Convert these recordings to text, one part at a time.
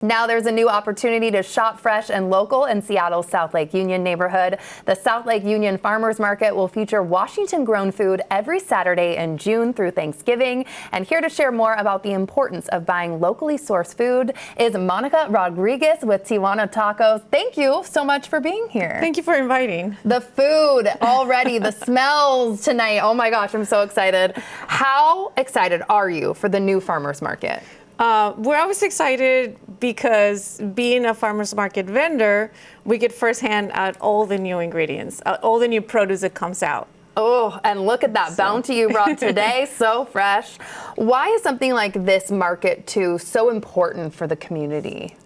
Now there's a new opportunity to shop fresh and local in Seattle's South Lake Union neighborhood. The South Lake Union Farmers Market will feature Washington-grown food every Saturday in June through Thanksgiving. And here to share more about the importance of buying locally sourced food is Monica Rodriguez with Tijuana Tacos. Thank you so much for being here. Thank you for inviting. The food already, the smells tonight. Oh my gosh, I'm so excited. How excited are you for the new Farmers Market? We're always excited because being a farmer's market vendor, we get firsthand at all the new ingredients, all the new produce that comes out. Oh, and look at that bounty you brought today, so fresh. Why is something like this market too so important for the community?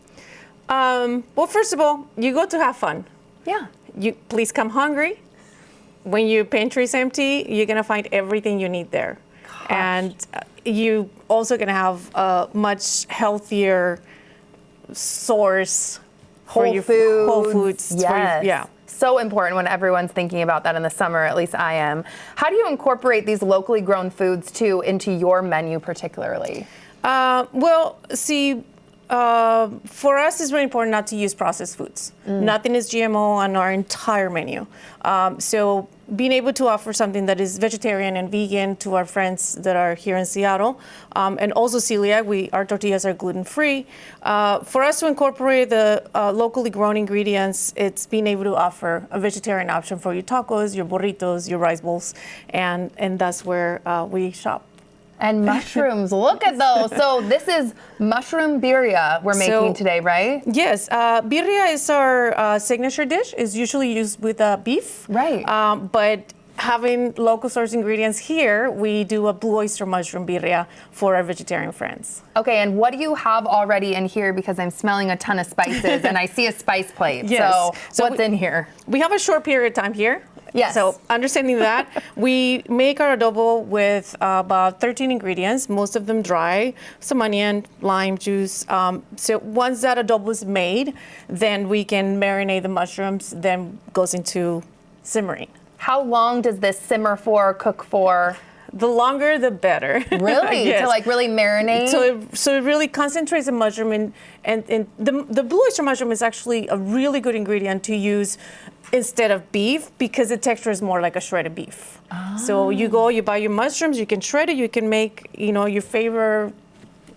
Well, first of all, you go to have fun. Yeah. You please come hungry. When your pantry's empty, you're gonna find everything you need there. Gosh. And you also gonna have a much healthier source for your whole foods. Yes. Yeah. So important when everyone's thinking about that in the summer, at least I am. How do you incorporate these locally grown foods too into your menu particularly? Well, see, for us, it's very important not to use processed foods. Nothing is GMO on our entire menu. So being able to offer something that is vegetarian and vegan to our friends that are here in Seattle, and also celiac, our tortillas are gluten-free. For us to incorporate the locally grown ingredients, it's being able to offer a vegetarian option for your tacos, your burritos, your rice bowls, and that's where we shop. And mushrooms, look at those. So this is mushroom birria we're making today, right? Yes, birria is our signature dish. It's usually used with beef. Right. But having local source ingredients here, we do a blue oyster mushroom birria for our vegetarian friends. Okay, and what do you have already in here? Because I'm smelling a ton of spices and I see a spice plate. Yes. So what's in here? We have a short period of time here. Yes. So understanding that, we make our adobo with about 13 ingredients, most of them dry, some onion, lime juice. So once that adobo is made, then we can marinate the mushrooms, then goes into simmering. How long does this simmer for, cook for? The longer, the better. Really? Yes. To like really marinate? So it really concentrates the mushroom, and the blue oyster mushroom is actually a really good ingredient to use instead of beef because the texture is more like a shredded beef. Oh. So you buy your mushrooms, you can shred it, you can make your favorite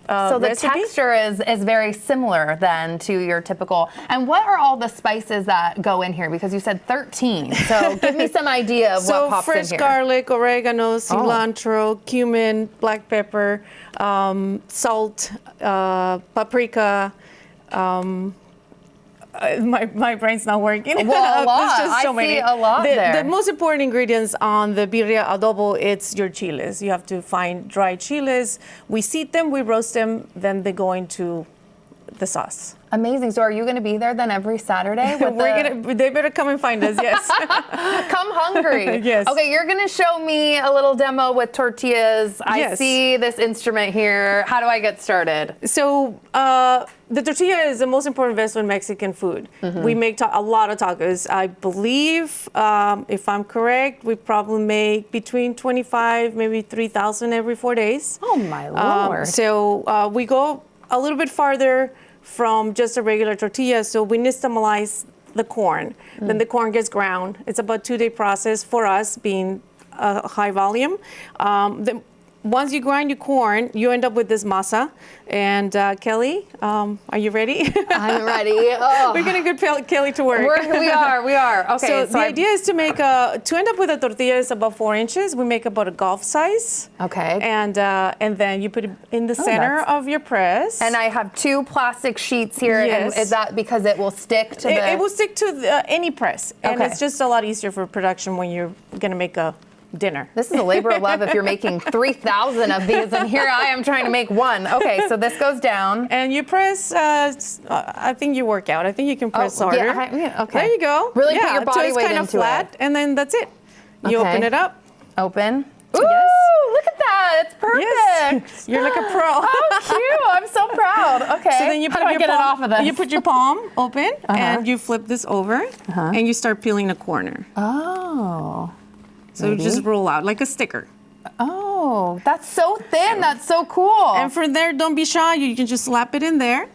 so the recipe. texture is very similar then to your typical. And what are all the spices that go in here? Because you said 13. So give me some idea of what pops in here. So fresh garlic, oregano, cilantro, cumin, black pepper, salt, paprika. My brain's not working. Well, a lot. Just so I many. see a lot there. The most important ingredients on the birria adobo, it's your chiles. You have to find dry chiles. We seed them, we roast them, then they go into the sauce. Amazing. So are you going to be there then every Saturday? They better come and find us, yes. Come hungry. Yes. Okay, you're going to show me a little demo with tortillas. Yes. I see this instrument here. How do I get started? So the tortilla is the most important vessel in Mexican food. Mm-hmm. We make a lot of tacos. I believe, if I'm correct, we probably make between 25, maybe 3,000 every 4 days. Oh my Lord. So we go a little bit farther from just a regular tortilla. So we nixtamalize the corn. Then the corn gets ground. It's about a 2-day process for us being high volume. Once you grind your corn, you end up with this masa. And Kelly, are you ready? I'm ready. Oh. We're gonna get Kelly to work. We are. Okay. So the idea is to end up with a tortilla is about 4 inches. We make about a golf size. Okay. And then you put it in the center of your press. And I have 2 plastic sheets here. Yes. And is that because it will stick to the? It will stick to any press. And it's just a lot easier for production when you're gonna make a dinner. This is a labor of love if you're making 3,000 of these, and here I am trying to make one. Okay, so this goes down. And you press, I think you work out. I think you can press harder. Yeah, okay. There you go. Really put your body so weight it's kind of flat, and then that's it. You open it up. Open. Ooh, Yes. look at that. It's perfect. Yes. You're like a pro. Oh, cute. I'm so proud. Okay. So then you put How do I get it palm, off of this? You put your palm open, and you flip this over, and you start peeling a corner. Oh. So you just roll out like a sticker. Oh, that's so thin. That's so cool. And from there, don't be shy. You can just slap it in there.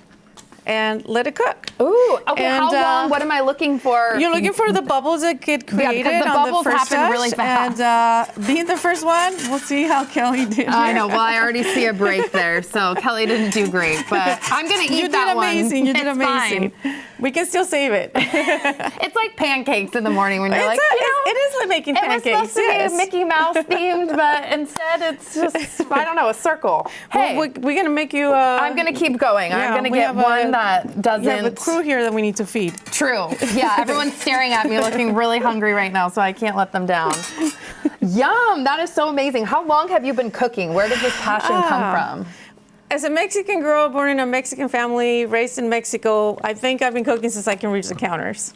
and let it cook. Ooh, okay, And, how long? What am I looking for? You're looking for the bubbles that get created because the on bubbles the first happen really touch. fast. And being the first one, we'll see how Kelly did. I here. know. Well, I already see a break there, so Kelly didn't do great, but I'm gonna eat that one. You did It's amazing. fine. We can still save it. It's like pancakes in the morning when you're It is like making it pancakes. was supposed to be Mickey Mouse themed, but instead it's just, I don't know, a circle. Hey, Well, we're gonna make you. I'm gonna keep going. yeah, I'm gonna we get have one that doesn't. We have a crew here that we need to feed. True. Yeah, everyone's staring at me looking really hungry right now, so I can't let them down. Yum, that is so amazing. How long have you been cooking? Where does this passion come from? As a Mexican girl born in a Mexican family, raised in Mexico, I think I've been cooking since I can reach the counters.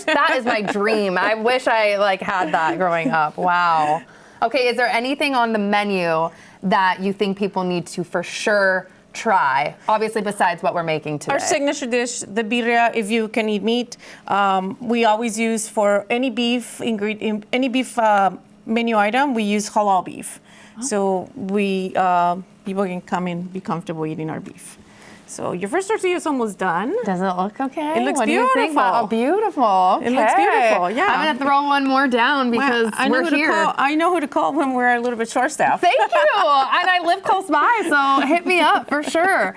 That is my dream. I wish I had that growing up. Wow. Okay, is there anything on the menu that you think people need to for sure try? Obviously, besides what we're making today. Our signature dish, the birria, if you can eat meat, we always use for any beef ingredient, any beef menu item, we use halal beef. So we people can come and be comfortable eating our beef. So your first tortilla is almost done. Does it look okay? It looks what beautiful. Do you think? Oh, beautiful. Okay. It looks beautiful, yeah. I'm gonna throw one more down because we're here. I know who to call when we're a little bit short-staffed. Thank you. And I live close by, so hit me up for sure.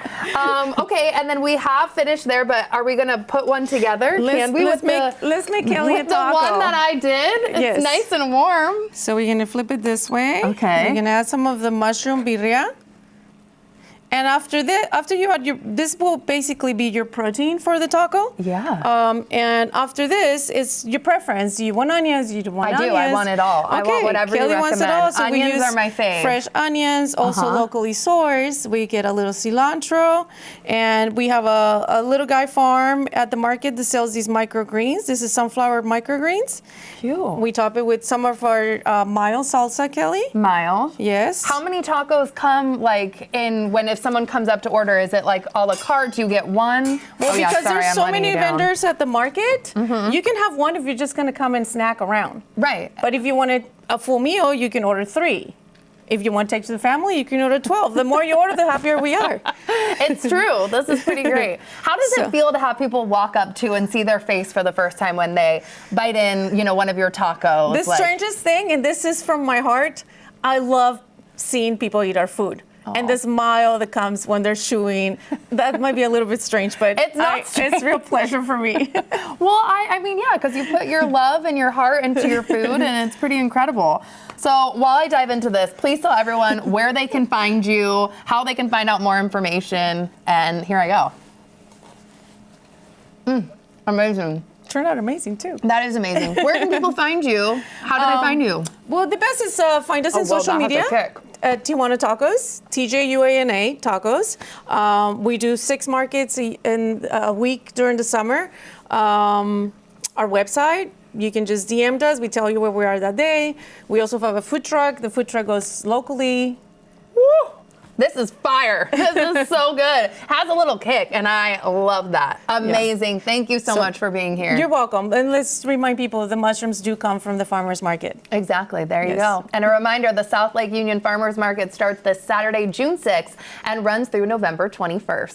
Okay, and then we have finished there, but are we gonna put one together? Let's make Kelly a with the taco. one that I did. It's Yes. nice and warm. So we're gonna flip it this way. Okay. We're gonna add some of the mushroom birria. And after you add this will basically be your protein for the taco. Yeah. And after this, it's your preference. Do you want onions? You don't want onions? I want it all. Okay. I want whatever Kelly you wants it recommend. all. So Onions we use are my fave. fresh onions, also locally sourced. We get a little cilantro, and we have a little guy farm at the market that sells these microgreens. This is sunflower microgreens. Cute. We top it with some of our mild salsa, Kelly. Mild. Yes. How many tacos come if someone comes up to order? Is it like a la carte? Do you get one? Well, because there's so many vendors. vendors at the market, you can have one if you're just going to come and snack around. Right. But if you wanted a full meal, you can order 3. If you want to take to the family, you can order 12. The more you order, the happier we are. It's true. This is pretty great. How does it feel to have people walk up to and see their face for the first time when they bite in, one of your tacos? The strangest thing, and this is from my heart, I love seeing people eat our food. And the smile that comes when they're chewing, that might be a little bit strange, but it's real pleasure for me. Well, I mean, yeah, because you put your love and your heart into your food, and it's pretty incredible. So while I dive into this, please tell everyone where they can find you, how they can find out more information, and here I go. Amazing. Turned out amazing, too. That is amazing. Where can people find you? How do they find you? Well, the best is find us on social media. At Tijuana Tacos, TJUANA Tacos. We do 6 markets in a week during the summer. Our website, you can just DM us. We tell you where we are that day. We also have a food truck. The food truck goes locally. Woo! This is fire. This is so good. Has a little kick, and I love that. Amazing. Yeah. Thank you so much for being here. You're welcome. And let's remind people the mushrooms do come from the farmer's market. Exactly. There you go. And a reminder, the South Lake Union Farmers Market starts this Saturday, June 6th, and runs through November 21st.